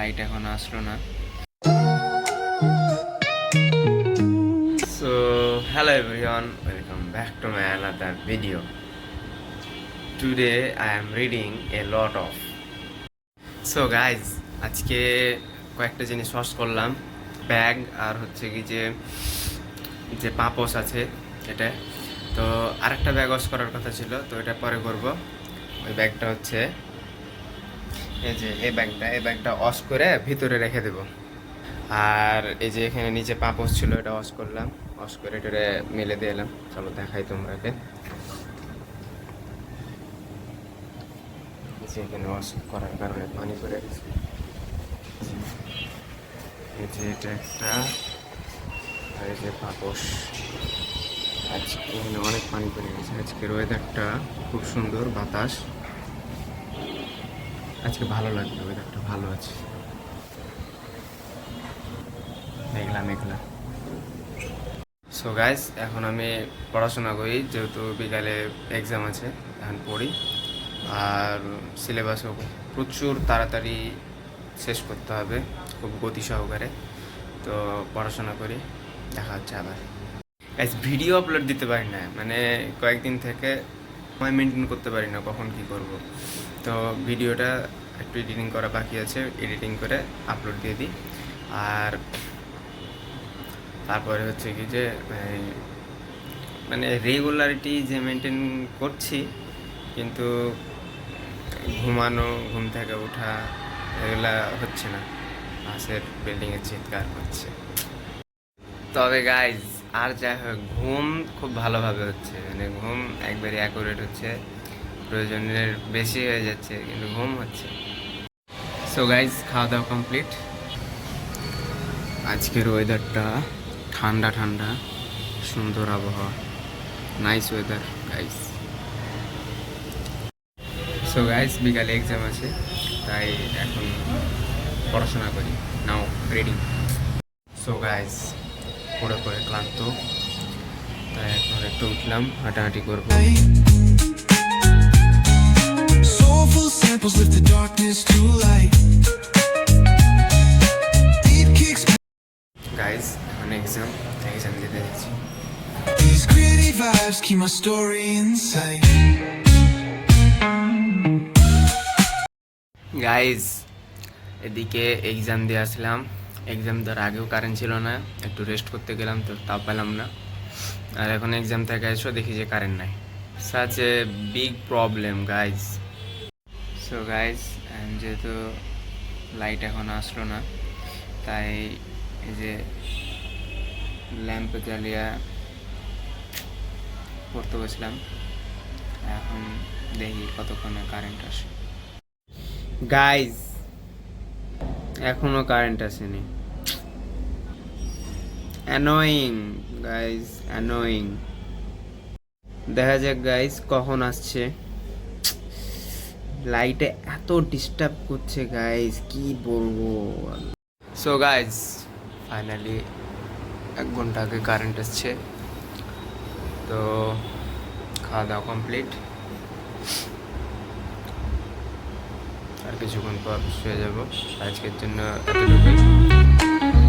Light এখন আসলো না। So hello everyone, welcome back to my another video. Today I am reading a lot of. So guys, আজকে কয়েকটা জিনিস wash করলাম, ব্যাগ আর হচ্ছে কি যে যে পাপোশ আছে এটা। তো আরেকটা ব্যাগ ওয়াশ করার কথা ছিল, তো এটা পরে করব। ওই ব্যাগটা হচ্ছে এই যে এই ব্যাগটা ওয়াশ করে ভিতরে রেখে দেবো। আর এই যে এখানে নিচে পাপোশ ছিল, এটা ওয়াশ করলাম, ওয়াশ করে এটা মেলে দিয়ে এলাম। চলো দেখাই তোমরাকে। এখানে ওয়াশ করার কারণে পানি পড়ে গেছে। এই যে এটা একটা, আর এই যে পাপোশ। আজকে এখানে অনেক পানি পড়ে গেছে। আজকের ওয়েদারটা খুব সুন্দর, বাতাস। আজকে ভালো লাগবে, ওয়েদারটা ভালো আছে, মেঘলা মেঘলা। সো গাইস, এখন আমি পড়াশোনা করি, যেহেতু বিকালে এক্সাম আছে, এখন পড়ি। আর সিলেবাসও প্রচুর তাড়াতাড়ি শেষ করতে হবে, খুব গতি সহকারে। তো পড়াশোনা করি, দেখা হচ্ছে আবার। গাইস, ভিডিও আপলোড দিতে পারি না, মানে কয়েকদিন থেকে সময় মেনটেন করতে পারি না কখন কি করব। তো ভিডিওটা একটু এডিটিং করা বাকি আছে, এডিটিং করে আপলোড দিয়ে দিই। আর তারপরে হচ্ছে কি যে মানে রেগুলারিটি যে মেনটেন করছি, কিন্তু ঘুমানো, ঘুম থেকে ওঠা এগুলা হচ্ছে না। পাশের বিল্ডিংয়ে চিৎকার করছে। তবে গাইজ, আর যাই হোক, ঘুম খুব ভালোভাবে হচ্ছে, মানে ঘুম একবারে অ্যাকুরেট হচ্ছে, প্রয়োজনের বেশি হয়ে যাচ্ছে, কিন্তু ঘুম হচ্ছে। সো গাইজ, খাওয়া দাওয়া কমপ্লিট। আজকের ওয়েদারটা ঠান্ডা ঠান্ডা, সুন্দর আবহাওয়া, nice weather guys. So guys, বিকালে এক্সাম আছে, তাই এখন পড়াশোনা করি। নাও রিডিং। সো গাইজ, পড়ে পড়ে ক্লান্ত, তাই এখন একটু উঠলাম, হাঁটাহাঁটি করবো। Soulful samples lift the darkness to light. Deep kicks. Guys, এখন এক্সাম দিতে যাচ্ছি। These gritty vibes keep my story inside. Guys, এদিকে এক্সাম দিয়ে আসলাম। এক্সাম দেওয়ার আগেও কারেন্ট ছিল না, একটু রেস্ট করতে গেলাম, তো তাও পেলাম না। আর এখন এক্সাম থেকে এসো, দেখি যে কারেন্ট নাই। Such a big problem guys. So guys, যেহেতু লাইট এখন আসলো না, তাই এই যে ল্যাম্প জ্বালিয়ে পড়তে বসলাম। এখন দেখি কতক্ষণে কারেন্ট আসে। গাইজ, এখনো কারেন্ট আসেনি। Annoying guys, annoying. দেখা যাক গাইজ কখন আসছে। লাইটে এত ডিস্টার্ব করছে গাইজ, কি বলবো। সো গাইজ, ফাইনালি 1 ঘন্টা আগে কারেন্ট আসছে। তো খাওয়া দাওয়া কমপ্লিট, আর কিছুক্ষণ পর শুয়ে যাব। আজকের জন্য এতটুকুই।